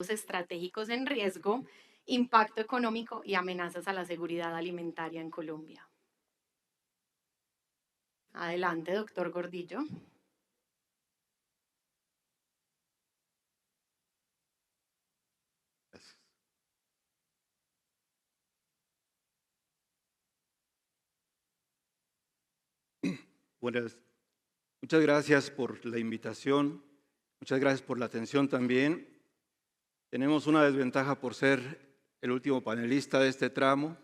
estratégicos en riesgo, impacto económico y amenazas a la seguridad alimentaria en Colombia. Adelante, doctor Gordillo. Gracias. Muchas gracias por la invitación, muchas gracias por la atención también. Tenemos una desventaja por ser el último panelista de este tramo,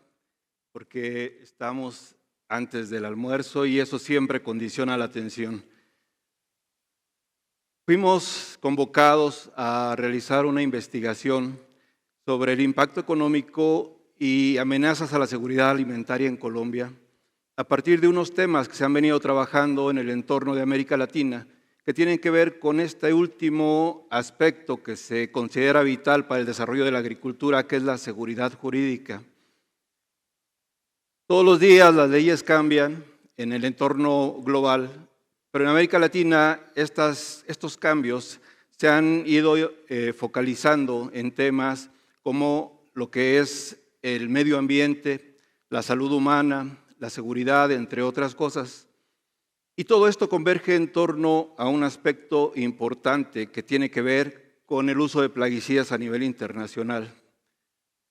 porque estamos antes del almuerzo y eso siempre condiciona la atención. Fuimos convocados a realizar una investigación sobre el impacto económico y amenazas a la seguridad alimentaria en Colombia, a partir de unos temas que se han venido trabajando en el entorno de América Latina, que tienen que ver con este último aspecto que se considera vital para el desarrollo de la agricultura, que es la seguridad jurídica. Todos los días las leyes cambian en el entorno global, pero en América Latina estos cambios se han ido focalizando en temas como lo que es el medio ambiente, la salud humana, la seguridad, entre otras cosas. Y todo esto converge en torno a un aspecto importante que tiene que ver con el uso de plaguicidas a nivel internacional.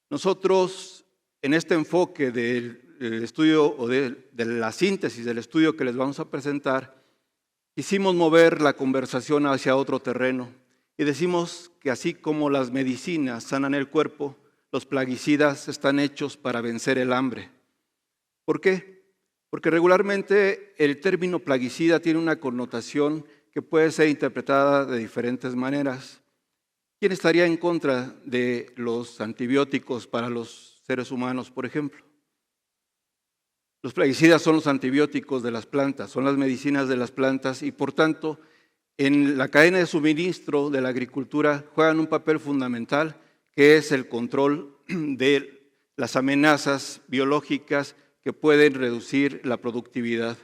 Nosotros, en este enfoque del estudio o de la síntesis del estudio que les vamos a presentar, quisimos mover la conversación hacia otro terreno y decimos que así como las medicinas sanan el cuerpo, los plaguicidas están hechos para vencer el hambre. ¿Por qué? Porque regularmente el término plaguicida tiene una connotación que puede ser interpretada de diferentes maneras. ¿Quién estaría en contra de los antibióticos para los seres humanos, por ejemplo? Los plaguicidas son los antibióticos de las plantas, son las medicinas de las plantas y por tanto en la cadena de suministro de la agricultura juegan un papel fundamental que es el control de las amenazas biológicas que pueden reducir la productividad.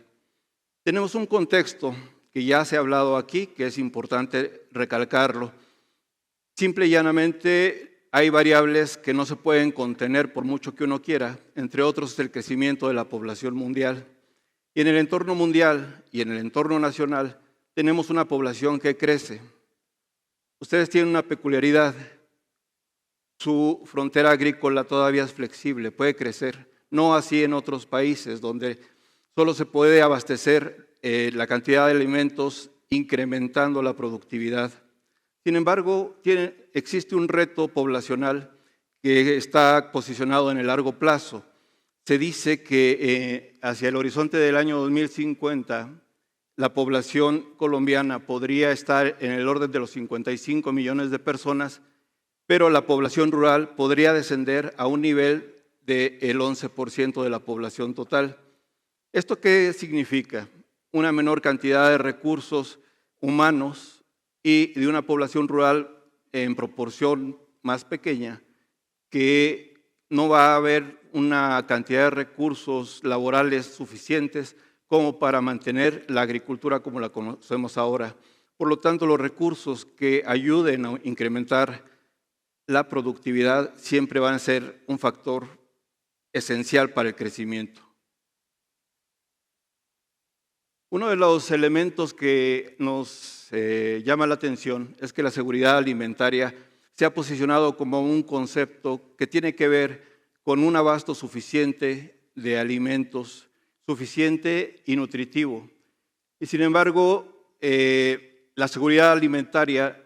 Tenemos un contexto que ya se ha hablado aquí, que es importante recalcarlo. Simple y llanamente hay variables que no se pueden contener por mucho que uno quiera, entre otros el crecimiento de la población mundial. Y en el entorno mundial y en el entorno nacional tenemos una población que crece. Ustedes tienen una peculiaridad, su frontera agrícola todavía es flexible, puede crecer, no así en otros países donde solo se puede abastecer la cantidad de alimentos incrementando la productividad. Sin embargo, existe un reto poblacional que está posicionado en el largo plazo. Se dice que hacia el horizonte del año 2050, la población colombiana podría estar en el orden de los 55 millones de personas, pero la población rural podría descender a un nivel del 11% de la población total. ¿Esto qué significa? Una menor cantidad de recursos humanos y de una población rural en proporción más pequeña, que no va a haber una cantidad de recursos laborales suficientes como para mantener la agricultura como la conocemos ahora. Por lo tanto, los recursos que ayuden a incrementar la productividad siempre van a ser un factor esencial para el crecimiento. Uno de los elementos que nos llama la atención es que la seguridad alimentaria se ha posicionado como un concepto que tiene que ver con un abasto suficiente de alimentos, suficiente y nutritivo. Y sin embargo, la seguridad alimentaria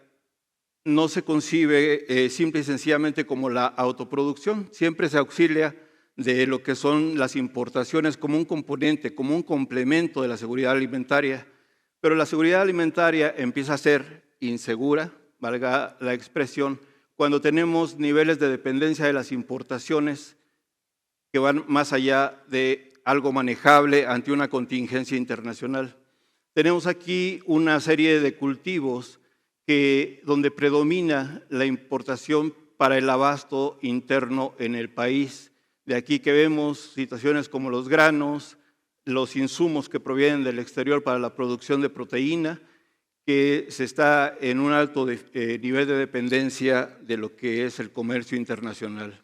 no se concibe simple y sencillamente como la autoproducción, siempre se auxilia de lo que son las importaciones como un componente, como un complemento de la seguridad alimentaria. Pero la seguridad alimentaria empieza a ser insegura, valga la expresión, cuando tenemos niveles de dependencia de las importaciones que van más allá de algo manejable ante una contingencia internacional. Tenemos aquí una serie de cultivos donde predomina la importación para el abasto interno en el país. De aquí que vemos situaciones como los granos, los insumos que provienen del exterior para la producción de proteína, que se está en un alto nivel de dependencia de lo que es el comercio internacional.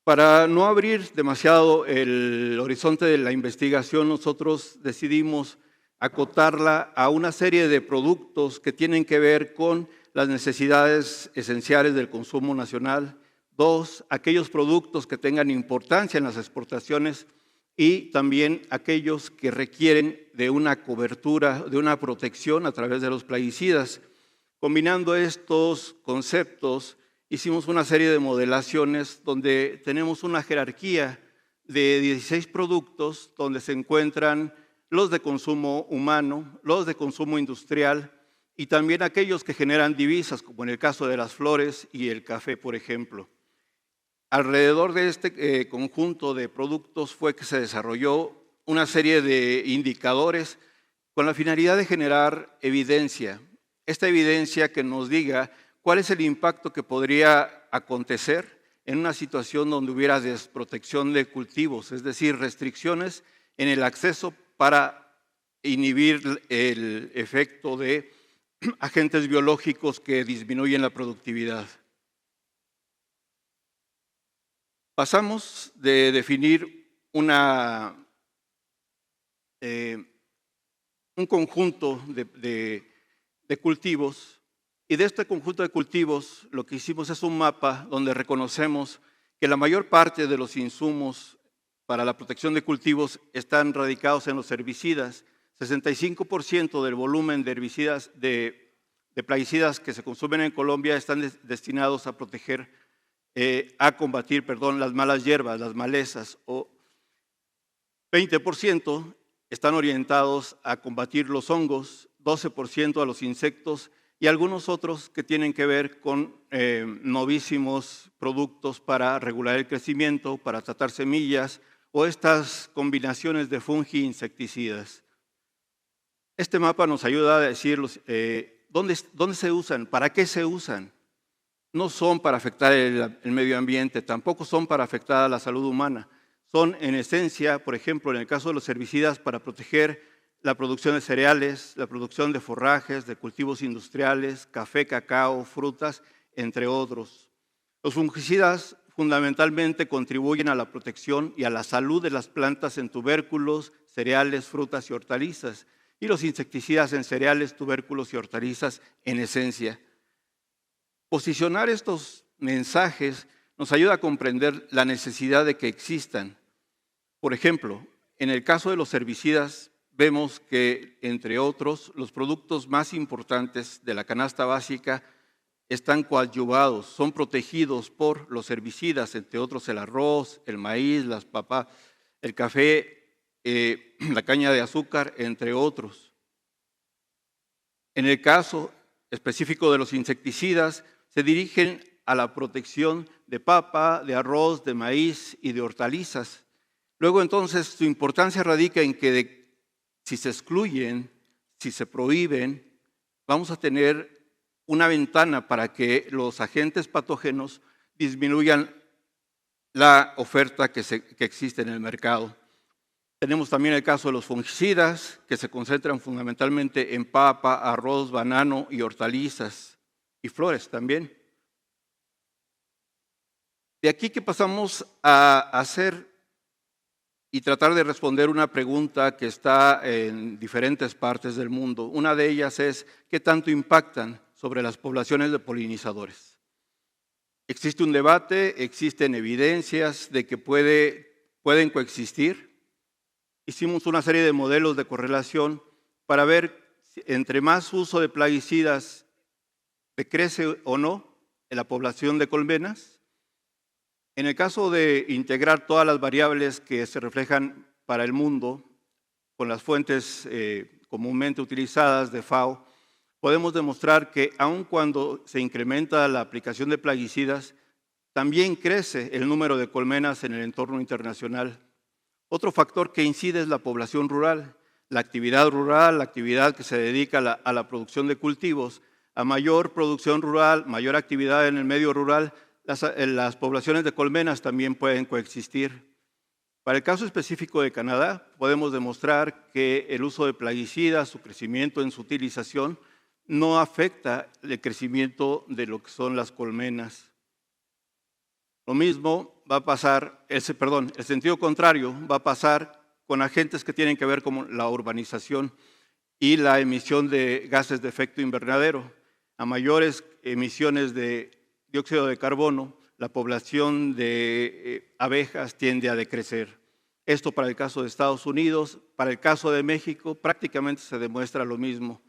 Para no abrir demasiado el horizonte de la investigación, nosotros decidimos acotarla a una serie de productos que tienen que ver con las necesidades esenciales del consumo nacional. Dos, aquellos productos que tengan importancia en las exportaciones y también aquellos que requieren de una cobertura, de una protección a través de los plaguicidas. Combinando estos conceptos, hicimos una serie de modelaciones donde tenemos una jerarquía de 16 productos donde se encuentran los de consumo humano, los de consumo industrial y también aquellos que generan divisas, como en el caso de las flores y el café, por ejemplo. Alrededor de este conjunto de productos fue que se desarrolló una serie de indicadores con la finalidad de generar evidencia. Esta evidencia que nos diga cuál es el impacto que podría acontecer en una situación donde hubiera desprotección de cultivos, es decir, restricciones en el acceso para inhibir el efecto de agentes biológicos que disminuyen la productividad. Pasamos de definir un conjunto de cultivos y de este conjunto de cultivos lo que hicimos es un mapa donde reconocemos que la mayor parte de los insumos para la protección de cultivos están radicados en los herbicidas. 65% del volumen de herbicidas, de plaguicidas que se consumen en Colombia están destinados a proteger a combatir, las malas hierbas, las malezas, o 20% están orientados a combatir los hongos, 12% a los insectos y algunos otros que tienen que ver con novísimos productos para regular el crecimiento, para tratar semillas o estas combinaciones de fungi e insecticidas. Este mapa nos ayuda a decir dónde se usan, para qué se usan. No son para afectar el medio ambiente, tampoco son para afectar a la salud humana. Son en esencia, por ejemplo, en el caso de los herbicidas, para proteger la producción de cereales, la producción de forrajes, de cultivos industriales, café, cacao, frutas, entre otros. Los fungicidas fundamentalmente contribuyen a la protección y a la salud de las plantas en tubérculos, cereales, frutas y hortalizas, y los insecticidas en cereales, tubérculos y hortalizas en esencia. Posicionar estos mensajes nos ayuda a comprender la necesidad de que existan. Por ejemplo, en el caso de los herbicidas, vemos que, entre otros, los productos más importantes de la canasta básica están coadyuvados, son protegidos por los herbicidas, entre otros el arroz, el maíz, las papas, el café, la caña de azúcar, entre otros. En el caso específico de los insecticidas, se dirigen a la protección de papa, de arroz, de maíz y de hortalizas. Luego entonces su importancia radica en que si se excluyen, si se prohíben, vamos a tener una ventana para que los agentes patógenos disminuyan la oferta que existe en el mercado. Tenemos también el caso de los fungicidas, que se concentran fundamentalmente en papa, arroz, banano y hortalizas, y flores también. De aquí que pasamos a hacer y tratar de responder una pregunta que está en diferentes partes del mundo. Una de ellas es, ¿qué tanto impactan sobre las poblaciones de polinizadores? Existe un debate, existen evidencias de que pueden coexistir. Hicimos una serie de modelos de correlación para ver si entre más uso de plaguicidas decrece o no en la población de colmenas. En el caso de integrar todas las variables que se reflejan para el mundo con las fuentes comúnmente utilizadas de FAO, podemos demostrar que aun cuando se incrementa la aplicación de plaguicidas, también crece el número de colmenas en el entorno internacional. Otro factor que incide es la población rural, la actividad que se dedica a la producción de cultivos. A mayor producción rural, mayor actividad en el medio rural, las poblaciones de colmenas también pueden coexistir. Para el caso específico de Canadá, podemos demostrar que el uso de plaguicidas, su crecimiento en su utilización, no afecta el crecimiento de lo que son las colmenas. Lo mismo va a pasar, el sentido contrario va a pasar con agentes que tienen que ver con la urbanización y la emisión de gases de efecto invernadero. A mayores emisiones de dióxido de carbono, la población de abejas tiende a decrecer. Esto para el caso de Estados Unidos, para el caso de México prácticamente se demuestra lo mismo.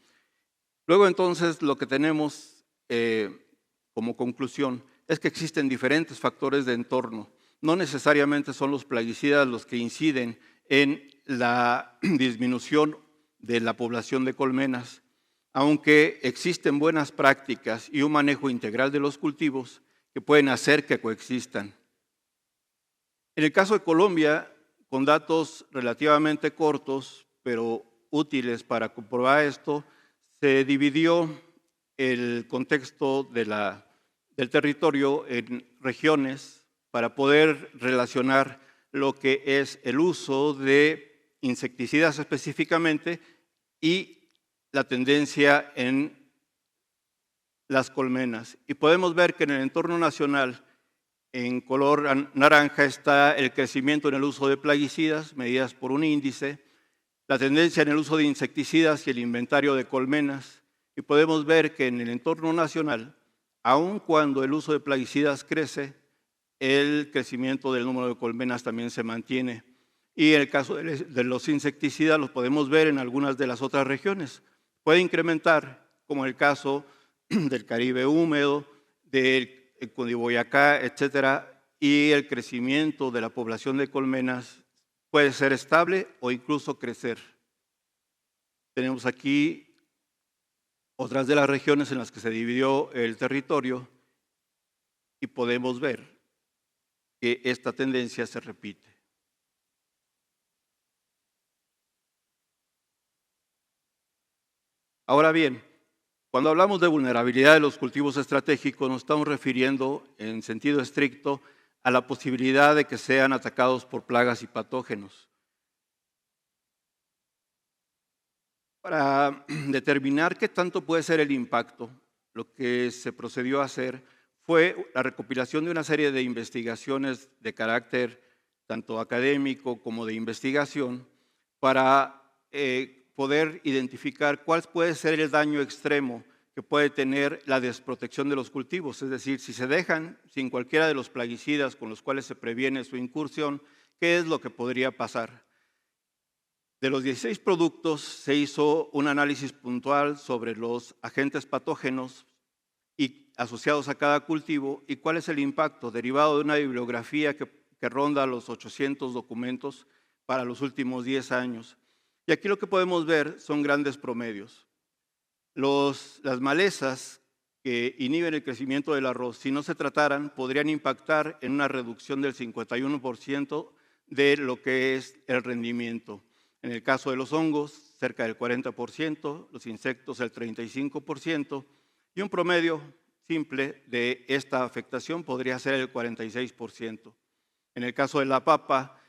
Luego entonces lo que tenemos como conclusión es que existen diferentes factores de entorno. No necesariamente son los plaguicidas los que inciden en la disminución de la población de colmenas, aunque existen buenas prácticas y un manejo integral de los cultivos que pueden hacer que coexistan. En el caso de Colombia, con datos relativamente cortos, pero útiles para comprobar esto, se dividió el contexto del territorio en regiones para poder relacionar lo que es el uso de insecticidas específicamente y la tendencia en las colmenas. Y podemos ver que en el entorno nacional, en color naranja, está el crecimiento en el uso de plaguicidas, medidas por un índice, la tendencia en el uso de insecticidas y el inventario de colmenas. Y podemos ver que en el entorno nacional, aun cuando el uso de plaguicidas crece, el crecimiento del número de colmenas también se mantiene. Y en el caso de los insecticidas los podemos ver en algunas de las otras regiones. Puede incrementar, como el caso del Caribe húmedo, del Cundiboyacá, etcétera, y el crecimiento de la población de colmenas puede ser estable o incluso crecer. Tenemos aquí otras de las regiones en las que se dividió el territorio y podemos ver que esta tendencia se repite. Ahora bien, cuando hablamos de vulnerabilidad de los cultivos estratégicos, nos estamos refiriendo en sentido estricto a la posibilidad de que sean atacados por plagas y patógenos. Para determinar qué tanto puede ser el impacto, lo que se procedió a hacer fue la recopilación de una serie de investigaciones de carácter tanto académico como de investigación para poder identificar cuál puede ser el daño extremo que puede tener la desprotección de los cultivos. Es decir, si se dejan sin cualquiera de los plaguicidas con los cuales se previene su incursión, ¿qué es lo que podría pasar? De los 16 productos se hizo un análisis puntual sobre los agentes patógenos y asociados a cada cultivo y cuál es el impacto derivado de una bibliografía que ronda los 800 documentos para los últimos 10 años. Y aquí lo que podemos ver son grandes promedios. Las malezas que inhiben el crecimiento del arroz, si no se trataran, podrían impactar en una reducción del 51% de lo que es el rendimiento. En el caso de los hongos, cerca del 40%, los insectos el 35%, y un promedio simple de esta afectación podría ser el 46%. En el caso de la papa,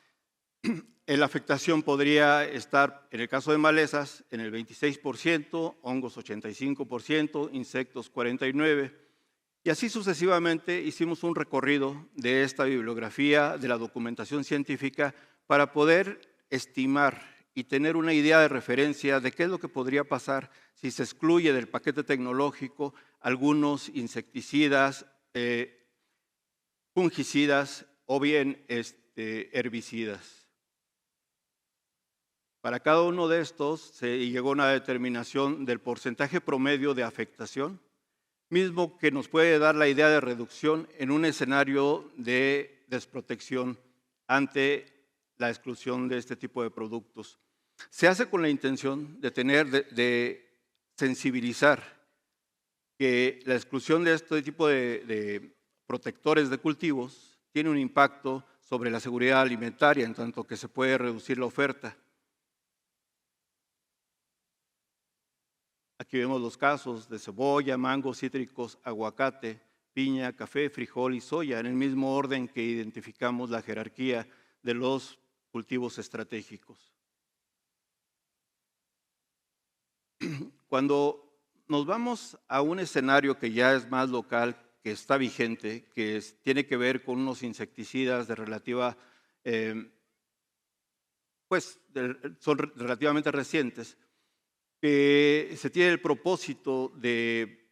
la afectación podría estar, en el caso de malezas, en el 26%, hongos 85%, insectos 49%, y así sucesivamente hicimos un recorrido de esta bibliografía, de la documentación científica, para poder estimar y tener una idea de referencia de qué es lo que podría pasar si se excluye del paquete tecnológico algunos insecticidas, fungicidas o bien herbicidas. Para cada uno de estos se llegó a una determinación del porcentaje promedio de afectación, mismo que nos puede dar la idea de reducción en un escenario de desprotección ante la exclusión de este tipo de productos. Se hace con la intención de sensibilizar que la exclusión de este tipo de protectores de cultivos tiene un impacto sobre la seguridad alimentaria, en tanto que se puede reducir la oferta. Aquí vemos los casos de cebolla, mangos, cítricos, aguacate, piña, café, frijol y soya, en el mismo orden que identificamos la jerarquía de los cultivos estratégicos. Cuando nos vamos a un escenario que ya es más local, que está vigente, que tiene que ver con unos insecticidas de relativa, son relativamente recientes, que se tiene el propósito de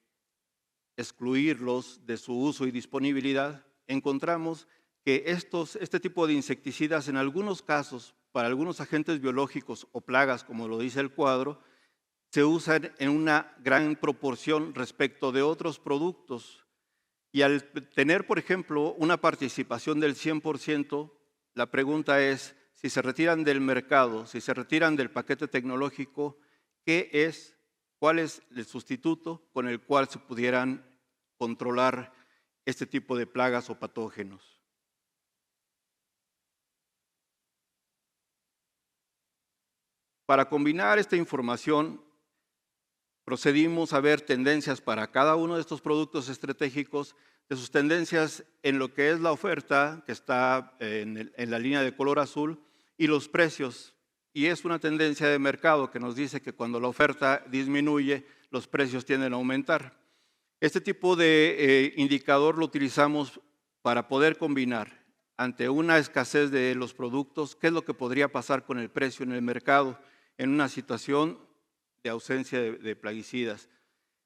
excluirlos de su uso y disponibilidad, encontramos que este tipo de insecticidas en algunos casos, para algunos agentes biológicos o plagas, como lo dice el cuadro, se usan en una gran proporción respecto de otros productos. Y al tener, por ejemplo, una participación del 100%, la pregunta es, si se retiran del mercado, si se retiran del paquete tecnológico, ¿cuál es el sustituto con el cual se pudieran controlar este tipo de plagas o patógenos? Para combinar esta información, procedimos a ver tendencias para cada uno de estos productos estratégicos, de sus tendencias en lo que es la oferta, que está en la línea de color azul, y los precios. Y es una tendencia de mercado que nos dice que cuando la oferta disminuye, los precios tienden a aumentar. Este tipo de indicador lo utilizamos para poder combinar ante una escasez de los productos, qué es lo que podría pasar con el precio en el mercado en una situación de ausencia de plaguicidas.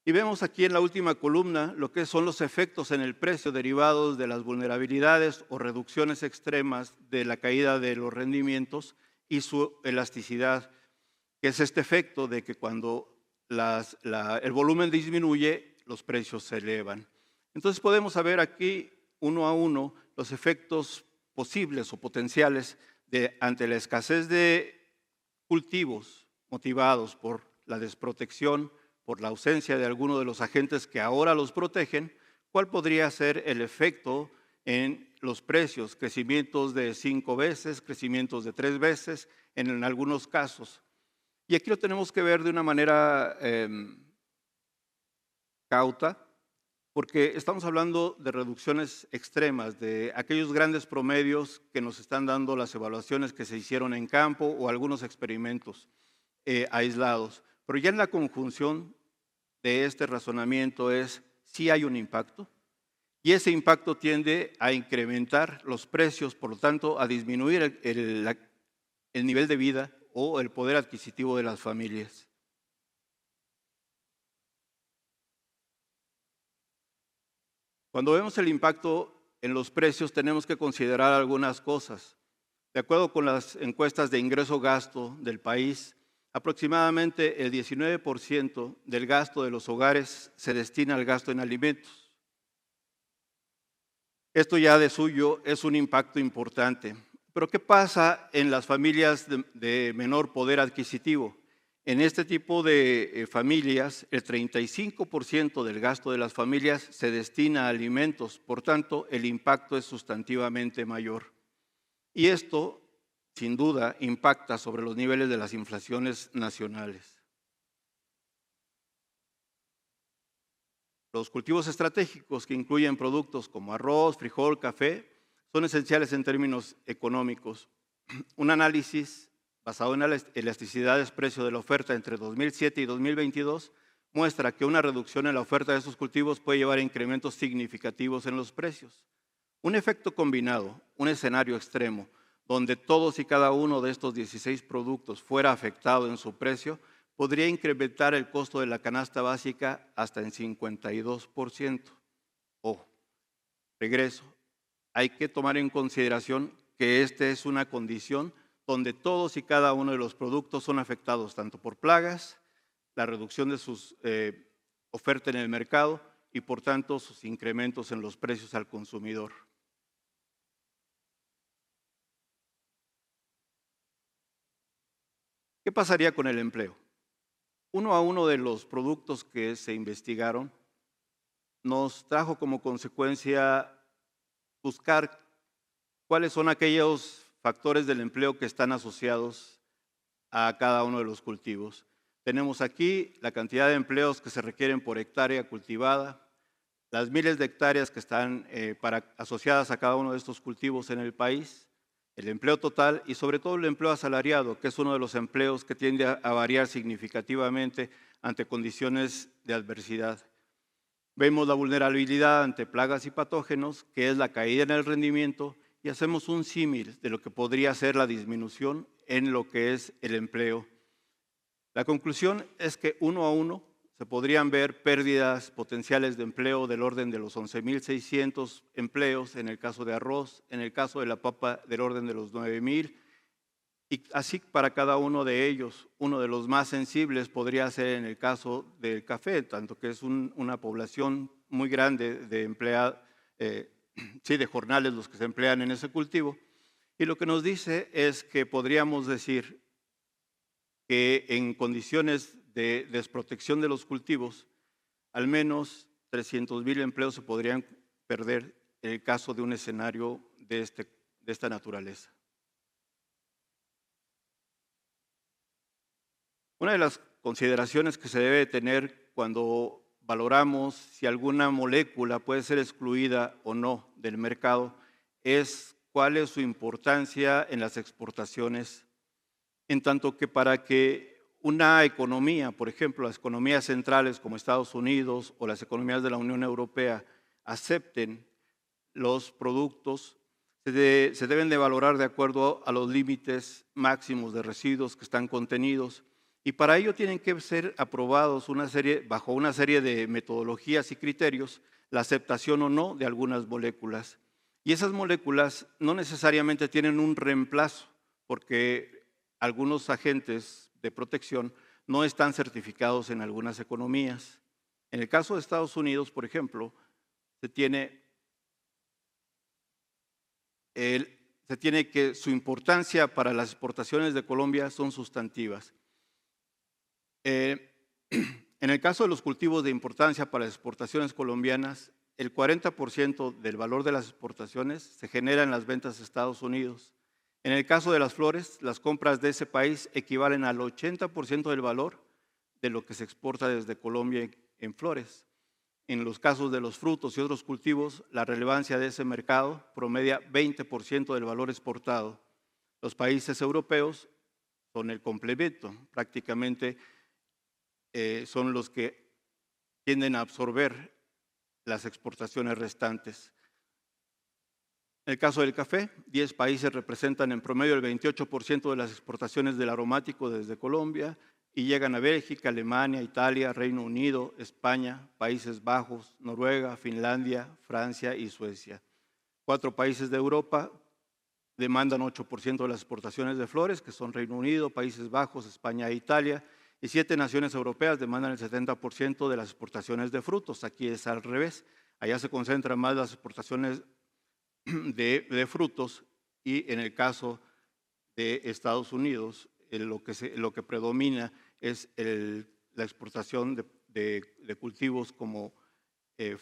Y vemos aquí en la última columna lo que son los efectos en el precio derivados de las vulnerabilidades o reducciones extremas de la caída de los rendimientos y su elasticidad, que es este efecto de que cuando el volumen disminuye, los precios se elevan. Entonces podemos saber aquí uno a uno los efectos posibles o potenciales ante la escasez de cultivos motivados por la desprotección, por la ausencia de alguno de los agentes que ahora los protegen, ¿cuál podría ser el efecto en los precios? Crecimientos de 5 veces, crecimientos de 3 veces, en algunos casos. Y aquí lo tenemos que ver de una manera cauta, porque estamos hablando de reducciones extremas, de aquellos grandes promedios que nos están dando las evaluaciones que se hicieron en campo o algunos experimentos aislados. Pero ya en la conjunción de este razonamiento es si hay un impacto y ese impacto tiende a incrementar los precios, por lo tanto a disminuir el nivel de vida o el poder adquisitivo de las familias. Cuando vemos el impacto en los precios tenemos que considerar algunas cosas. De acuerdo con las encuestas de ingreso-gasto del país, aproximadamente el 19% del gasto de los hogares se destina al gasto en alimentos. Esto ya de suyo es un impacto importante. Pero ¿qué pasa en las familias de menor poder adquisitivo? En este tipo de familias, el 35% del gasto de las familias se destina a alimentos, por tanto, el impacto es sustantivamente mayor. Y esto, sin duda, impacta sobre los niveles de las inflaciones nacionales. Los cultivos estratégicos que incluyen productos como arroz, frijol, café, son esenciales en términos económicos. Un análisis basado en la elasticidad de precio de la oferta entre 2007 y 2022 muestra que una reducción en la oferta de estos cultivos puede llevar a incrementos significativos en los precios. Un efecto combinado, un escenario extremo, donde todos y cada uno de estos 16 productos fuera afectado en su precio, podría incrementar el costo de la canasta básica hasta en 52%. Ojo, regreso. Hay que tomar en consideración que esta es una condición donde todos y cada uno de los productos son afectados tanto por plagas, la reducción de sus oferta en el mercado y por tanto sus incrementos en los precios al consumidor. ¿Qué pasaría con el empleo? Uno a uno de los productos que se investigaron nos trajo como consecuencia buscar cuáles son aquellos factores del empleo que están asociados a cada uno de los cultivos. Tenemos aquí la cantidad de empleos que se requieren por hectárea cultivada, las miles de hectáreas que están asociadas a cada uno de estos cultivos en el país, el empleo total y sobre todo el empleo asalariado, que es uno de los empleos que tiende a variar significativamente ante condiciones de adversidad. Vemos la vulnerabilidad ante plagas y patógenos, que es la caída en el rendimiento, y hacemos un símil de lo que podría ser la disminución en lo que es el empleo. La conclusión es que uno a uno se podrían ver pérdidas potenciales de empleo del orden de los 11.600 empleos en el caso de arroz, en el caso de la papa del orden de los 9.000, y así para cada uno de ellos. Uno de los más sensibles podría ser en el caso del café, tanto que es una población muy grande de empleados, de jornales los que se emplean en ese cultivo. Y lo que nos dice es que podríamos decir que en condiciones de desprotección de los cultivos, al menos 300,000 empleos se podrían perder en el caso de un escenario de esta naturaleza. Una de las consideraciones que se debe tener cuando valoramos si alguna molécula puede ser excluida o no del mercado es cuál es su importancia en las exportaciones, en tanto que para que una economía, por ejemplo, las economías centrales como Estados Unidos o las economías de la Unión Europea acepten los productos, se deben de valorar de acuerdo a los límites máximos de residuos que están contenidos. Y para ello tienen que ser aprobados bajo una serie de metodologías y criterios, la aceptación o no de algunas moléculas. Y esas moléculas no necesariamente tienen un reemplazo, porque algunos agentes de protección no están certificados en algunas economías. En el caso de Estados Unidos, por ejemplo, se tiene que su importancia para las exportaciones de Colombia son sustantivas. En el caso de los cultivos de importancia para las exportaciones colombianas, el 40% del valor de las exportaciones se genera en las ventas a Estados Unidos. En el caso de las flores, las compras de ese país equivalen al 80% del valor de lo que se exporta desde Colombia en flores. En los casos de los frutos y otros cultivos, la relevancia de ese mercado promedia 20% del valor exportado. Los países europeos son el complemento, prácticamente son los que tienden a absorber las exportaciones restantes. En el caso del café, 10 países representan en promedio el 28% de las exportaciones del aromático desde Colombia y llegan a Bélgica, Alemania, Italia, Reino Unido, España, Países Bajos, Noruega, Finlandia, Francia y Suecia. 4 países de Europa demandan 8% de las exportaciones de flores, que son Reino Unido, Países Bajos, España e Italia, y 7 naciones europeas demandan el 70% de las exportaciones de frutos. Aquí es al revés, allá se concentran más las exportaciones de frutos y en el caso de Estados Unidos lo que predomina es la exportación de cultivos como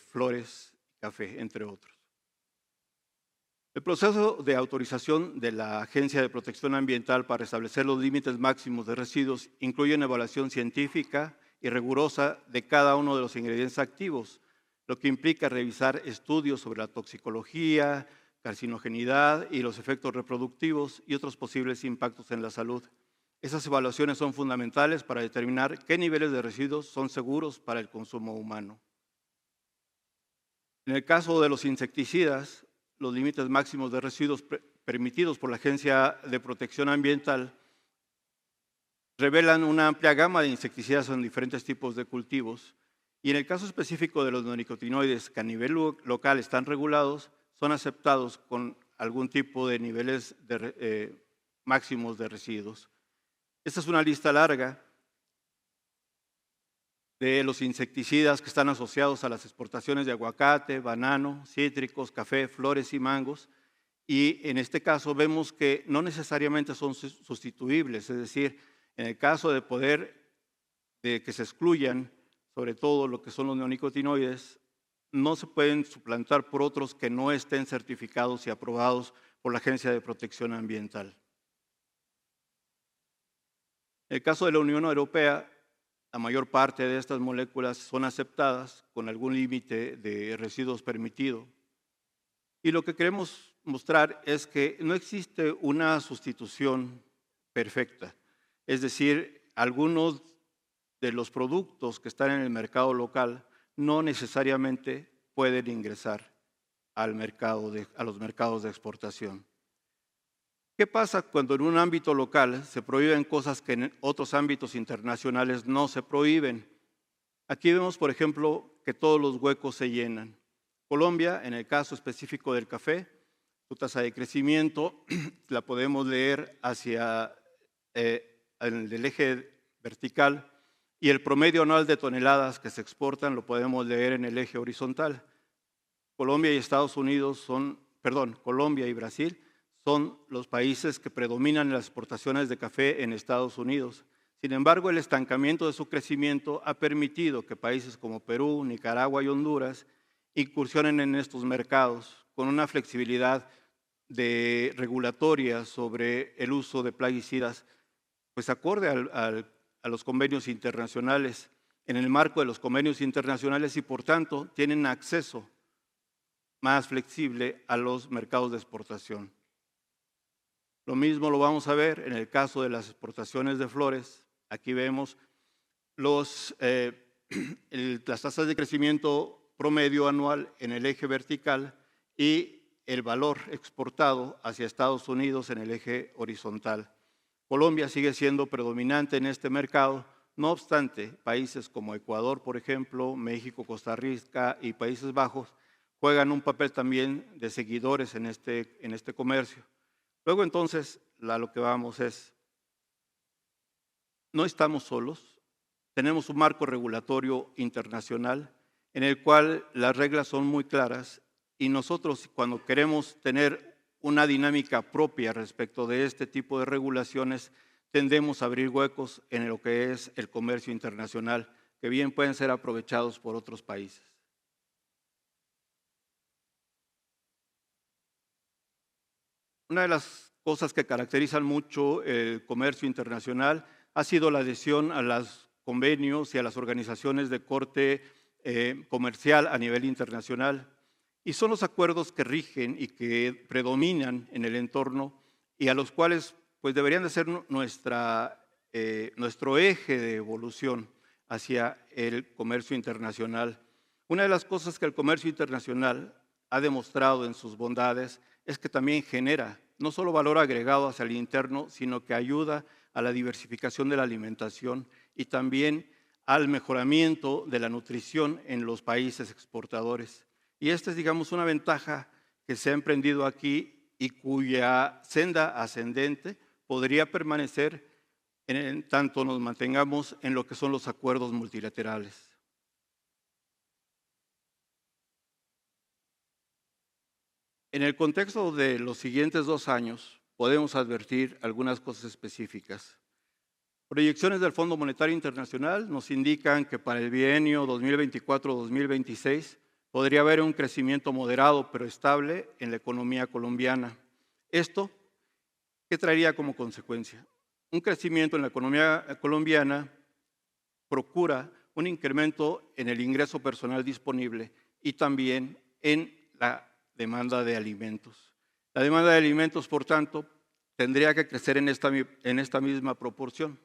flores y café, entre otros. El proceso de autorización de la Agencia de Protección Ambiental para establecer los límites máximos de residuos incluye una evaluación científica y rigurosa de cada uno de los ingredientes activos, lo que implica revisar estudios sobre la toxicología, carcinogenidad y los efectos reproductivos y otros posibles impactos en la salud. Esas evaluaciones son fundamentales para determinar qué niveles de residuos son seguros para el consumo humano. En el caso de los insecticidas, los límites máximos de residuos permitidos por la Agencia de Protección Ambiental revelan una amplia gama de insecticidas en diferentes tipos de cultivos y en el caso específico de los neonicotinoides que a nivel local están regulados, son aceptados con algún tipo de niveles máximos de residuos. Esta es una lista larga de los insecticidas que están asociados a las exportaciones de aguacate, banano, cítricos, café, flores y mangos. Y en este caso vemos que no necesariamente son sustituibles, es decir, en el caso de que se excluyan, sobre todo lo que son los neonicotinoides, no se pueden suplantar por otros que no estén certificados y aprobados por la Agencia de Protección Ambiental. En el caso de la Unión Europea, la mayor parte de estas moléculas son aceptadas con algún límite de residuos permitido. Y lo que queremos mostrar es que no existe una sustitución perfecta. Es decir, algunos de los productos que están en el mercado local no necesariamente pueden ingresar a los mercados de exportación. ¿Qué pasa cuando en un ámbito local se prohíben cosas que en otros ámbitos internacionales no se prohíben? Aquí vemos, por ejemplo, que todos los huecos se llenan. Colombia, en el caso específico del café, su tasa de crecimiento la podemos leer hacia el eje vertical y el promedio anual de toneladas que se exportan lo podemos leer en el eje horizontal. Colombia y Brasil son los países que predominan en las exportaciones de café en Estados Unidos. Sin embargo, el estancamiento de su crecimiento ha permitido que países como Perú, Nicaragua y Honduras incursionen en estos mercados con una flexibilidad regulatoria sobre el uso de plaguicidas, pues acorde a los convenios internacionales, en el marco de los convenios internacionales y por tanto tienen acceso más flexible a los mercados de exportación. Lo mismo lo vamos a ver en el caso de las exportaciones de flores. Aquí vemos las tasas de crecimiento promedio anual en el eje vertical y el valor exportado hacia Estados Unidos en el eje horizontal. Colombia sigue siendo predominante en este mercado, no obstante, países como Ecuador, por ejemplo, México, Costa Rica y Países Bajos juegan un papel también de seguidores en este comercio. Luego entonces, lo que vamos es, no estamos solos, tenemos un marco regulatorio internacional en el cual las reglas son muy claras y nosotros cuando queremos tener una dinámica propia respecto de este tipo de regulaciones, tendemos a abrir huecos en lo que es el comercio internacional, que bien pueden ser aprovechados por otros países. Una de las cosas que caracterizan mucho el comercio internacional ha sido la adhesión a los convenios y a las organizaciones de corte comercial a nivel internacional. Y son los acuerdos que rigen y que predominan en el entorno y a los cuales pues, deberían de ser nuestro eje de evolución hacia el comercio internacional. Una de las cosas que el comercio internacional ha demostrado en sus bondades es que también genera no solo valor agregado hacia el interno, sino que ayuda a la diversificación de la alimentación y también al mejoramiento de la nutrición en los países exportadores. Y esta es, digamos, una ventaja que se ha emprendido aquí y cuya senda ascendente podría permanecer en tanto nos mantengamos en lo que son los acuerdos multilaterales. En el contexto de los siguientes 2 años, podemos advertir algunas cosas específicas. Proyecciones del Fondo Monetario Internacional nos indican que para el bienio 2024-2026 podría haber un crecimiento moderado pero estable en la economía colombiana. ¿Esto qué traería como consecuencia? Un crecimiento en la economía colombiana procura un incremento en el ingreso personal disponible y también en la demanda de alimentos. La demanda de alimentos, por tanto, tendría que crecer en esta misma proporción.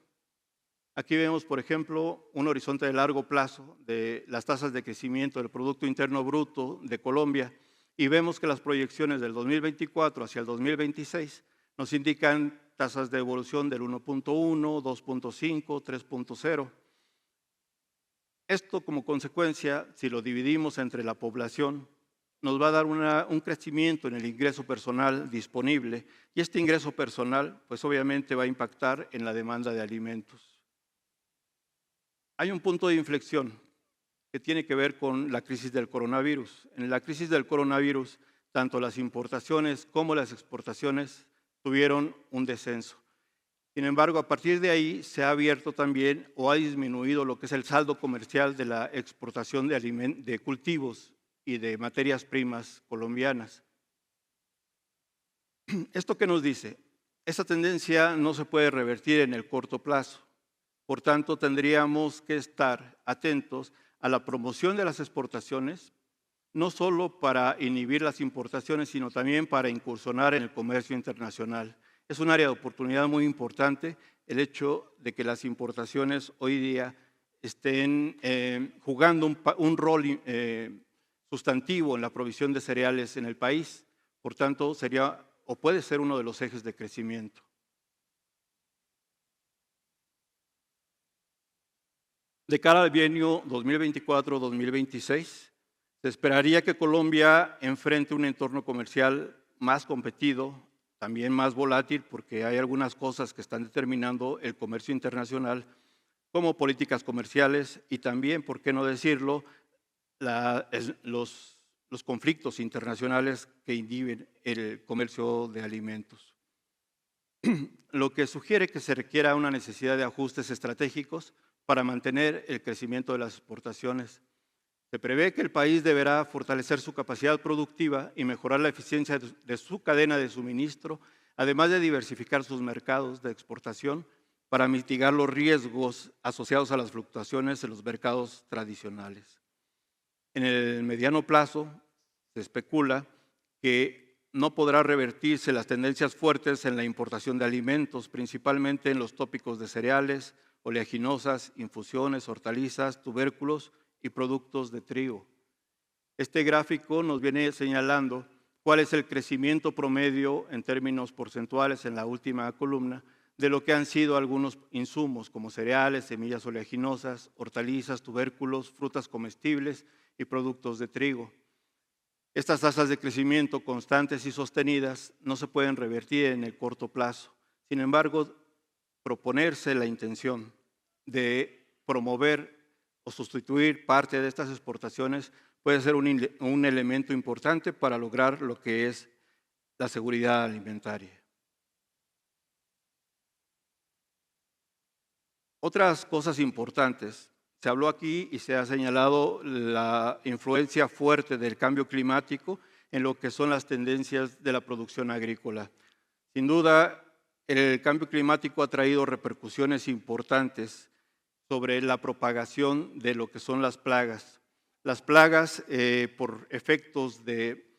Aquí vemos, por ejemplo, un horizonte de largo plazo de las tasas de crecimiento del Producto Interno Bruto de Colombia y vemos que las proyecciones del 2024 hacia el 2026 nos indican tasas de evolución del 1.1, 2.5, 3.0. Esto como consecuencia, si lo dividimos entre la población, nos va a dar un crecimiento en el ingreso personal disponible y este ingreso personal pues obviamente va a impactar en la demanda de alimentos. Hay un punto de inflexión que tiene que ver con la crisis del coronavirus. En la crisis del coronavirus, tanto las importaciones como las exportaciones tuvieron un descenso. Sin embargo, a partir de ahí se ha abierto también o ha disminuido lo que es el saldo comercial de la exportación de cultivos y de materias primas colombianas. ¿Esto qué nos dice? Esa tendencia no se puede revertir en el corto plazo. Por tanto, tendríamos que estar atentos a la promoción de las exportaciones, no solo para inhibir las importaciones, sino también para incursionar en el comercio internacional. Es un área de oportunidad muy importante el hecho de que las importaciones hoy día estén jugando un rol sustantivo en la provisión de cereales en el país. Por tanto, sería o puede ser uno de los ejes de crecimiento. De cara al bienio 2024-2026, se esperaría que Colombia enfrente un entorno comercial más competido, también más volátil, porque hay algunas cosas que están determinando el comercio internacional, como políticas comerciales y también, por qué no decirlo, los conflictos internacionales que inhiben el comercio de alimentos. Lo que sugiere que se requiera una necesidad de ajustes estratégicos para mantener el crecimiento de las exportaciones. Se prevé que el país deberá fortalecer su capacidad productiva y mejorar la eficiencia de su cadena de suministro, además de diversificar sus mercados de exportación para mitigar los riesgos asociados a las fluctuaciones en los mercados tradicionales. En el mediano plazo, se especula que no podrá revertirse las tendencias fuertes en la importación de alimentos, principalmente en los tópicos de cereales, oleaginosas, infusiones, hortalizas, tubérculos y productos de trigo. Este gráfico nos viene señalando cuál es el crecimiento promedio en términos porcentuales en la última columna de lo que han sido algunos insumos como cereales, semillas oleaginosas, hortalizas, tubérculos, frutas comestibles y productos de trigo. Estas tasas de crecimiento constantes y sostenidas no se pueden revertir en el corto plazo. Sin embargo, proponerse la intención de promover o sustituir parte de estas exportaciones puede ser un elemento importante para lograr lo que es la seguridad alimentaria. Otras cosas importantes. Se habló aquí y se ha señalado la influencia fuerte del cambio climático en lo que son las tendencias de la producción agrícola. Sin duda, el cambio climático ha traído repercusiones importantes sobre la propagación de lo que son las plagas. Las plagas, por efectos de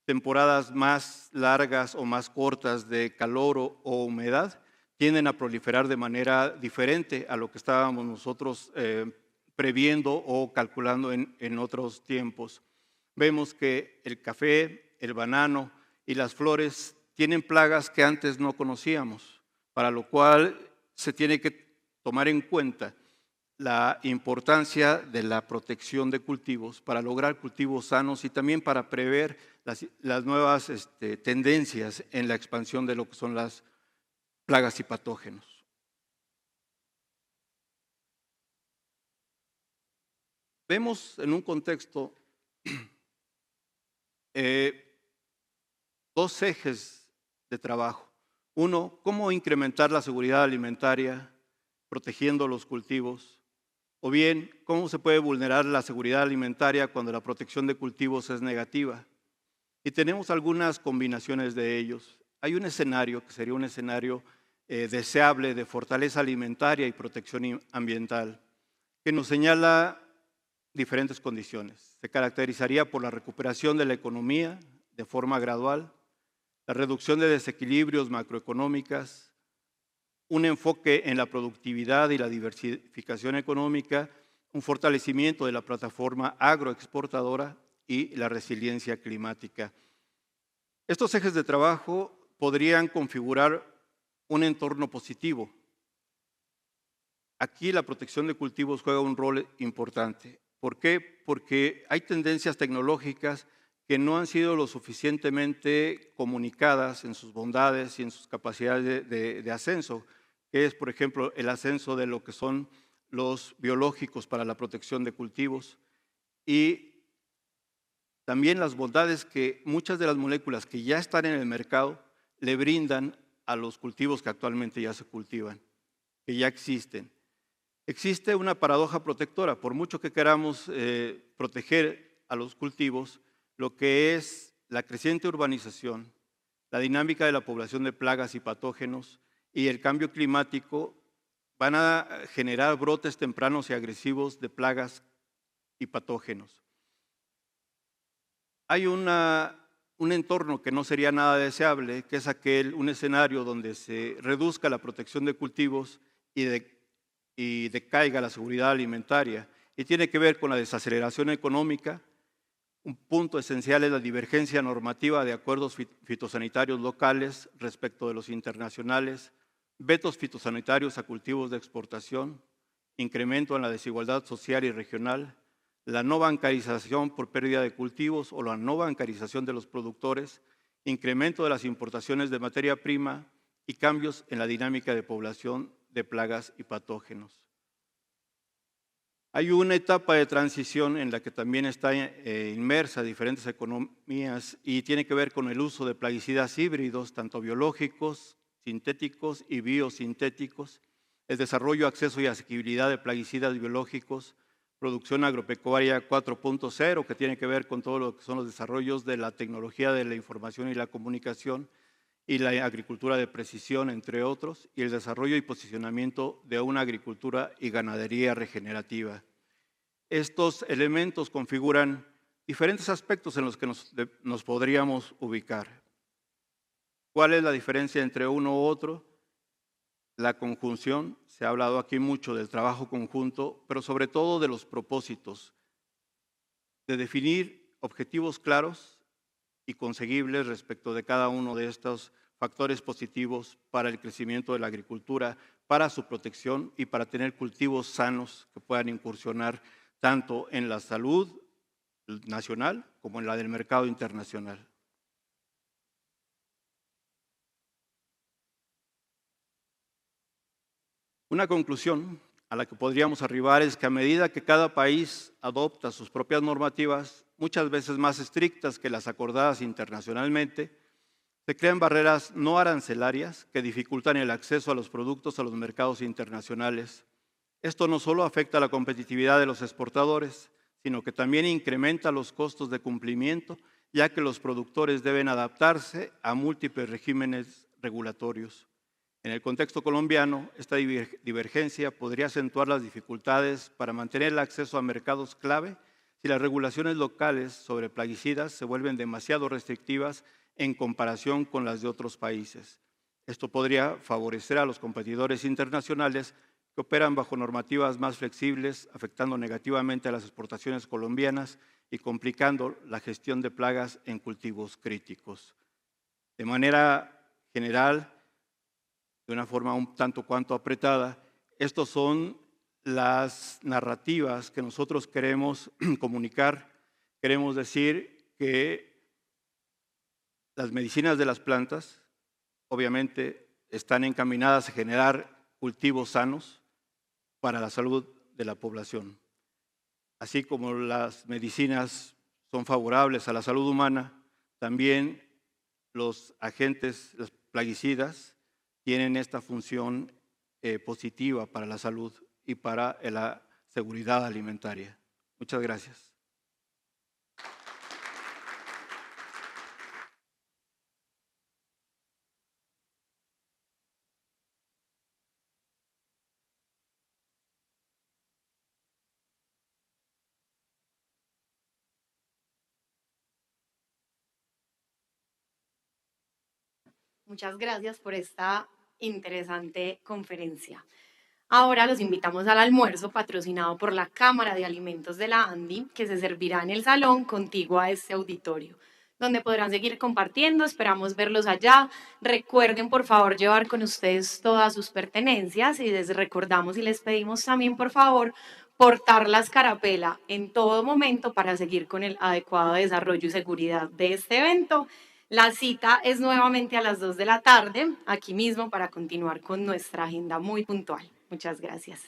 temporadas más largas o más cortas de calor o humedad, tienden a proliferar de manera diferente a lo que estábamos nosotros previendo o calculando en otros tiempos. Vemos que el café, el banano y las flores tienen plagas que antes no conocíamos, para lo cual se tiene que tomar en cuenta la importancia de la protección de cultivos para lograr cultivos sanos y también para prever las nuevas tendencias en la expansión de lo que son las plagas y patógenos. Vemos en un contexto dos ejes de trabajo. Uno, cómo incrementar la seguridad alimentaria protegiendo los cultivos, o bien cómo se puede vulnerar la seguridad alimentaria cuando la protección de cultivos es negativa. Y tenemos algunas combinaciones de ellos. Hay un escenario que sería un escenario deseable de fortaleza alimentaria y protección ambiental, que nos señala diferentes condiciones. Se caracterizaría por la recuperación de la economía de forma gradual, la reducción de desequilibrios macroeconómicas, un enfoque en la productividad y la diversificación económica, un fortalecimiento de la plataforma agroexportadora y la resiliencia climática. Estos ejes de trabajo podrían configurar un entorno positivo. Aquí la protección de cultivos juega un rol importante. ¿Por qué? Porque hay tendencias tecnológicas que no han sido lo suficientemente comunicadas en sus bondades y en sus capacidades de ascenso, que es, por ejemplo, el ascenso de lo que son los biológicos para la protección de cultivos y también las bondades que muchas de las moléculas que ya están en el mercado le brindan a los cultivos que actualmente ya se cultivan, que ya existen. Existe una paradoja protectora, por mucho que queramos proteger a los cultivos, lo que es la creciente urbanización, la dinámica de la población de plagas y patógenos y el cambio climático van a generar brotes tempranos y agresivos de plagas y patógenos. Hay un entorno que no sería nada deseable, que es un escenario donde se reduzca la protección de cultivos y decaiga la seguridad alimentaria. Y tiene que ver con la desaceleración económica. Un punto esencial es la divergencia normativa de acuerdos fitosanitarios locales respecto de los internacionales, vetos fitosanitarios a cultivos de exportación, incremento en la desigualdad social y regional, la no bancarización por pérdida de cultivos o la no bancarización de los productores, incremento de las importaciones de materia prima y cambios en la dinámica de población de plagas y patógenos. Hay una etapa de transición en la que también está inmersa diferentes economías y tiene que ver con el uso de plaguicidas híbridos, tanto biológicos, sintéticos y biosintéticos, el desarrollo, acceso y asequibilidad de plaguicidas biológicos, producción agropecuaria 4.0, que tiene que ver con todo lo que son los desarrollos de la tecnología de la información y la comunicación y la agricultura de precisión, entre otros, y el desarrollo y posicionamiento de una agricultura y ganadería regenerativa. Estos elementos configuran diferentes aspectos en los que nos podríamos ubicar. ¿Cuál es la diferencia entre uno u otro? La conjunción, se ha hablado aquí mucho del trabajo conjunto, pero sobre todo de los propósitos, de definir objetivos claros y conseguibles respecto de cada uno de estos factores positivos para el crecimiento de la agricultura, para su protección y para tener cultivos sanos que puedan incursionar tanto en la salud nacional como en la del mercado internacional. Una conclusión a la que podríamos arribar es que a medida que cada país adopta sus propias normativas, muchas veces más estrictas que las acordadas internacionalmente, se crean barreras no arancelarias que dificultan el acceso a los productos a los mercados internacionales. Esto no solo afecta a la competitividad de los exportadores, sino que también incrementa los costos de cumplimiento, ya que los productores deben adaptarse a múltiples regímenes regulatorios. En el contexto colombiano, esta divergencia podría acentuar las dificultades para mantener el acceso a mercados clave si las regulaciones locales sobre plaguicidas se vuelven demasiado restrictivas en comparación con las de otros países. Esto podría favorecer a los competidores internacionales que operan bajo normativas más flexibles, afectando negativamente a las exportaciones colombianas y complicando la gestión de plagas en cultivos críticos. De manera general, de una forma un tanto cuanto apretada, estas son las narrativas que nosotros queremos comunicar. Queremos decir que las medicinas de las plantas, obviamente, están encaminadas a generar cultivos sanos para la salud de la población. Así como las medicinas son favorables a la salud humana, también los agentes, los plaguicidas, tienen esta función positiva para la salud y para la seguridad alimentaria. Muchas gracias. Muchas gracias por esta interesante conferencia. Ahora los invitamos al almuerzo patrocinado por la Cámara de Alimentos de la ANDI, que se servirá en el salón contiguo a este auditorio, donde podrán seguir compartiendo. Esperamos verlos allá. Recuerden, por favor, llevar con ustedes todas sus pertenencias y les recordamos y les pedimos también, por favor, portar la escarapela en todo momento para seguir con el adecuado desarrollo y seguridad de este evento. La cita es nuevamente a las 2 de la tarde, aquí mismo, para continuar con nuestra agenda muy puntual. Muchas gracias.